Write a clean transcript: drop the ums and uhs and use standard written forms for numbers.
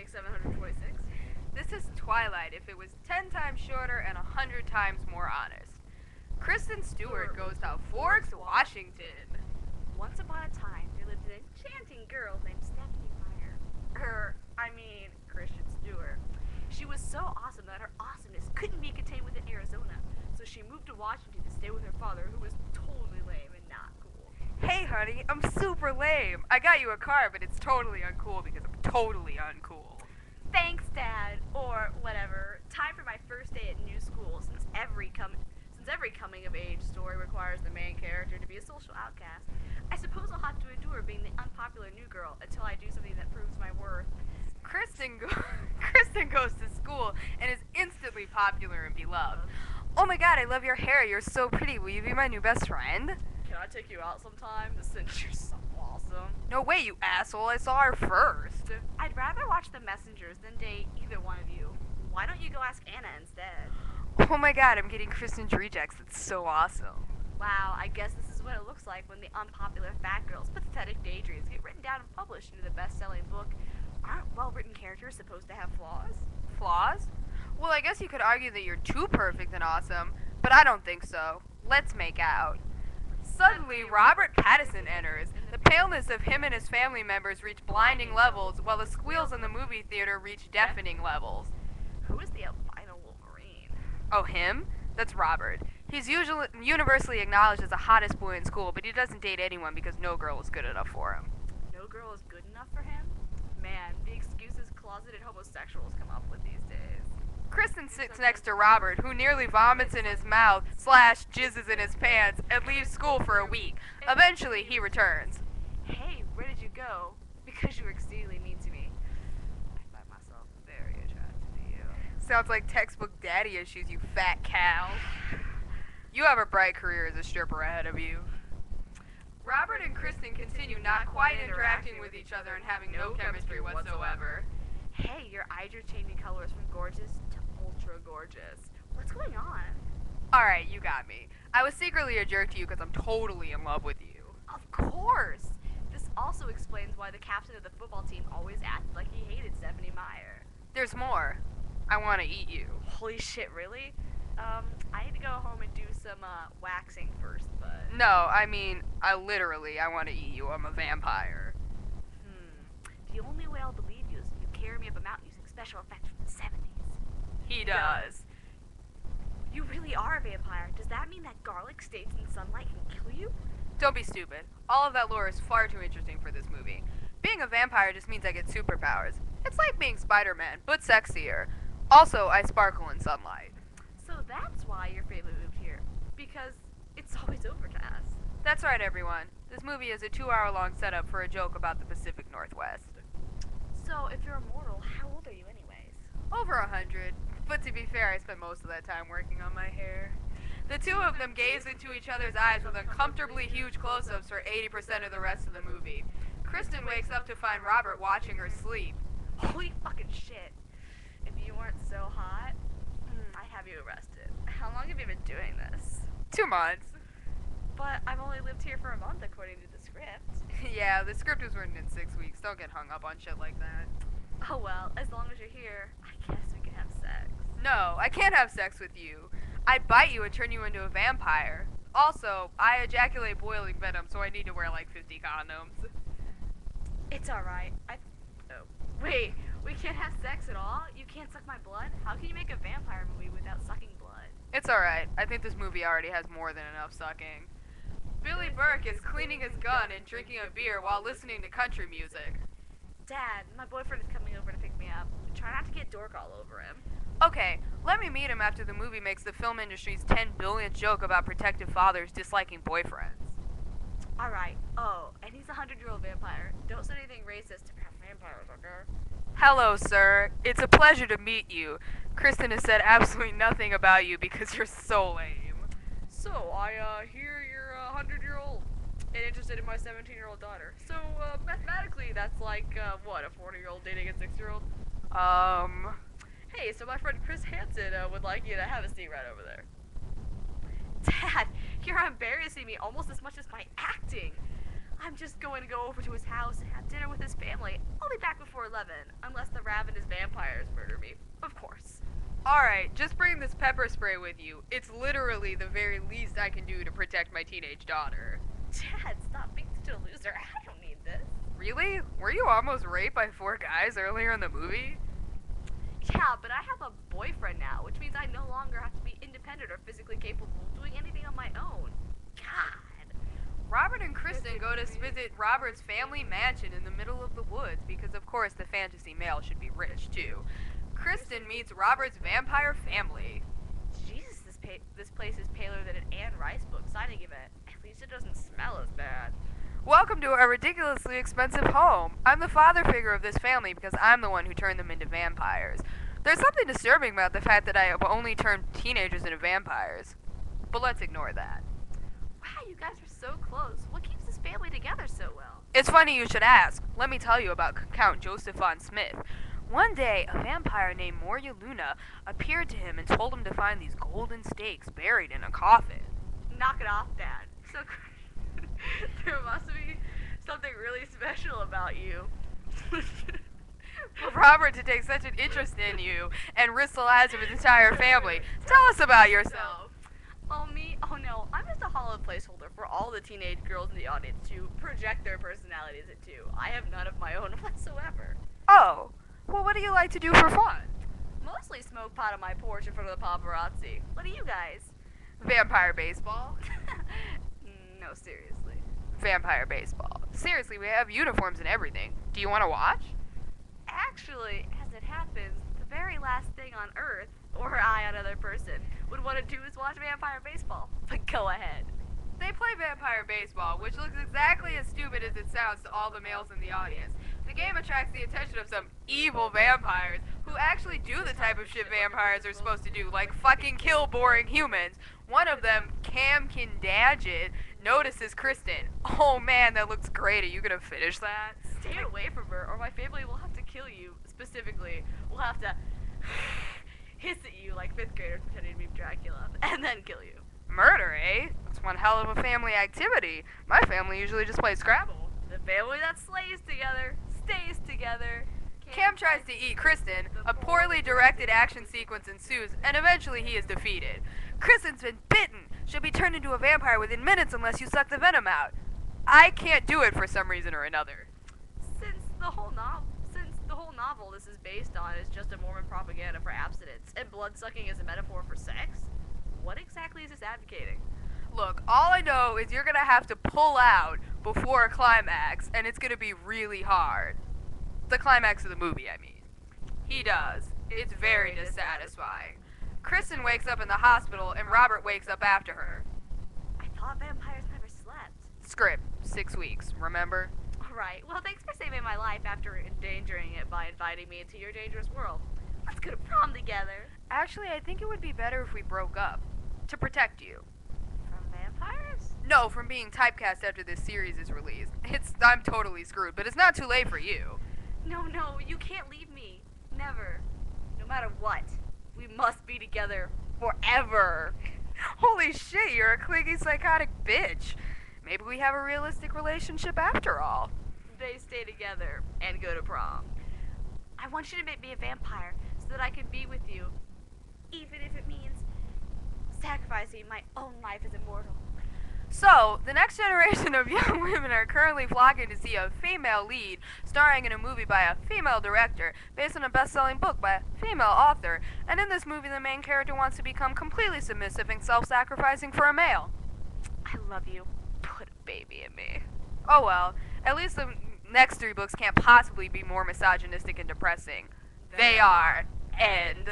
make 726. This is Twilight if it was 10 times shorter and 100 times more honest. Kristen Stewart goes to Forks, Washington. Once upon a time, there lived an enchanting girl named Stephanie Meyer. Kristen Stewart. She was so awesome that her awesomeness couldn't be contained within Arizona, so she moved to Washington to stay with her father, who was totally lame and not cool. Hey honey, I'm super lame. I got you a car, but it's totally uncool because I'm totally uncool. Thanks, Dad, or whatever. Time for my first day at new school, since every coming of age story requires the main character to be a social outcast. I suppose I'll have to endure being the unpopular new girl until I do something that proves my worth. Kristen goes to school and is instantly popular and beloved. Oh my god, I love your hair. You're so pretty. Will you be my new best friend? Can I take you out sometime since you're so awesome? No way, you asshole. I saw her first. I'd rather watch The Messengers than date either one of you. Why don't you go ask Anna instead? Oh my god, I'm getting Kristen's rejects. It's so awesome. Wow, I guess this is what it looks like when the unpopular fat girl's pathetic daydreams get written down and published into the best-selling book. Aren't well-written characters supposed to have flaws? Flaws? Well, I guess you could argue that you're too perfect and awesome, but I don't think so. Let's make out. Suddenly, Robert Pattinson enters. The paleness of him and his family members reach blinding levels, while the squeals in the movie theater reach deafening levels. Who is the albino Wolverine? Oh, him? That's Robert. He's universally acknowledged as the hottest boy in school, but he doesn't date anyone because no girl is good enough for him. No girl is good enough for him? Man, the excuses closeted homosexuals come up with these days. Kristen sits next to Robert, who nearly vomits in his mouth, / jizzes in his pants, and leaves school for a week. Eventually, he returns. Hey, where did you go? Because you were exceedingly mean to me. I find myself very attracted to you. Sounds like textbook daddy issues, you fat cow. You have a bright career as a stripper ahead of you. Robert and Kristen continue not quite interacting with each other and having no chemistry whatsoever. Hey, your eyes are changing colors from gorgeous to ultra gorgeous. What's going on? Alright, you got me. I was secretly a jerk to you because I'm totally in love with you. Of course! This also explains why the captain of the football team always acted like he hated Stephanie Meyer. There's more. I want to eat you. Holy shit, really? I need to go home and do some, waxing first, but... No, I want to eat you. I'm a vampire. The only way I'll believe you is if you carry me up a mountain using special effects from the 70s. He does. You really are a vampire. Does that mean that garlic stains in sunlight can kill you? Don't be stupid. All of that lore is far too interesting for this movie. Being a vampire just means I get superpowers. It's like being Spider-Man, but sexier. Also, I sparkle in sunlight. So that's why your family moved here. Because it's always overcast. That's right, everyone. This movie is a 2-hour-long setup for a joke about the Pacific Northwest. So, if you're immortal, how old are you anyways? Over 100. But to be fair, I spent most of that time working on my hair. The two of them gaze into each other's eyes with uncomfortably huge close-ups for 80% of the rest of the movie. Kristen wakes up to find Robert watching her sleep. Holy fucking shit. If you weren't so hot, I'd have you arrested. How long have you been doing this? 2 months. But I've only lived here for a month according to the script. Yeah, the script was written in 6 weeks. Don't get hung up on shit like that. Oh well, as long as you're here, I guess we can have sex. No, I can't have sex with you. I'd bite you and turn you into a vampire. Also, I ejaculate boiling venom, so I need to wear like 50 condoms. It's alright. Oh. Wait, we can't have sex at all? You can't suck my blood? How can you make a vampire movie without sucking blood? It's alright. I think this movie already has more than enough sucking. Billy Burke is cleaning his gun and drinking a beer while listening to country music. Dad, my boyfriend is coming over to pick me up. Try not to get dork all over him. Okay, let me meet him after the movie makes the film industry's 10 billionth joke about protective fathers disliking boyfriends. Alright. Oh, and he's a 100-year-old vampire. Don't say anything racist about vampires, okay? Hello, sir. It's a pleasure to meet you. Kristen has said absolutely nothing about you because you're so lame. So, I hear you're a 100-year-old and interested in my 17-year-old daughter. So, mathematically, that's like, what, a 40-year-old dating a 6-year-old? Hey, so my friend Chris Hansen would like you to have a seat right over there. Dad, you're embarrassing me almost as much as my acting. I'm just going to go over to his house and have dinner with his family. I'll be back before 11, unless the ravenous vampires murder me. Of course. Alright, just bring this pepper spray with you. It's literally the very least I can do to protect my teenage daughter. Dad, stop being such a loser. I don't need this. Really? Were you almost raped by 4 guys earlier in the movie? Yeah, but I have a boyfriend now, which means I no longer have to be independent or physically capable of doing anything on my own. God. Robert and Kristen go to visit Robert's family mansion in the middle of the woods because, of course, the fantasy male should be rich, too. Kristen meets Robert's vampire family. Jesus, this place is paler than an Anne Rice book signing event. At least it doesn't smell as bad. Welcome to our ridiculously expensive home. I'm the father figure of this family because I'm the one who turned them into vampires. There's something disturbing about the fact that I have only turned teenagers into vampires. But let's ignore that. Wow, you guys are so close. What keeps this family together so well? It's funny you should ask. Let me tell you about Count Joseph von Smith. One day, a vampire named Moria Luna appeared to him and told him to find these golden stakes buried in a coffin. Knock it off, Dad. So there must be something really special about you. For Robert to take such an interest in you and risk the lives of his entire family. Tell us about yourself. Oh, me? Oh, no. I'm just a hollow placeholder for all the teenage girls in the audience to project their personalities into. I have none of my own whatsoever. Oh, well, what do you like to do for fun? Mostly smoke pot on my porch in front of the paparazzi. What do you guys? Vampire baseball. No, seriously. Vampire baseball. Seriously, we have uniforms and everything. Do you want to watch? Actually, as it happens, the very last thing on Earth, or I, another person, would want to do is watch vampire baseball. But go ahead. They play vampire baseball, which looks exactly as stupid as it sounds to all the males in the audience. The game attracts the attention of some evil vampires who actually do the type of shit vampires are supposed to do, like fucking kill boring humans. One of them, Cam Kindadget, notices Kristen. Oh man, that looks great. Are you gonna finish that? Stay away from her, or my family will have to kill you. Specifically, we'll have to hiss at you like 5th graders pretending to be Dracula, and then kill you. Murder, eh? That's one hell of a family activity. My family usually just plays Scrabble. The family that slays together stays together. Cam tries to eat Kristen, a poorly directed action sequence ensues, and eventually he is defeated. Kristen's been bitten. She'll be turned into a vampire within minutes unless you suck the venom out. I can't do it for some reason or another. Since the whole novel this is based on is just a Mormon propaganda for abstinence, and blood-sucking is a metaphor for sex, what exactly is this advocating? Look, all I know is you're gonna have to pull out before a climax, and it's gonna be really hard. The climax of the movie, I mean. He does. It's very dissatisfying. Kristen wakes up in the hospital, and Robert wakes up after her. I thought vampires never slept. Script, 6 weeks, remember? Right. Well, thanks for saving my life after endangering it by inviting me into your dangerous world. Let's go to prom together. Actually, I think it would be better if we broke up. To protect you. From vampires? No, from being typecast after this series is released. I'm totally screwed, but it's not too late for you. No, you can't leave me. Never. No matter what. We must be together forever. Holy shit, you're a clingy psychotic bitch. Maybe we have a realistic relationship after all. They stay together and go to prom. I want you to make me a vampire so that I can be with you, even if it means sacrificing my own life as immortal. So, the next generation of young women are currently flocking to see a female lead starring in a movie by a female director based on a best-selling book by a female author, and in this movie the main character wants to become completely submissive and self-sacrificing for a male. I love you. Put a baby in me. Oh well, at least the next 3 books can't possibly be more misogynistic and depressing. They are. End.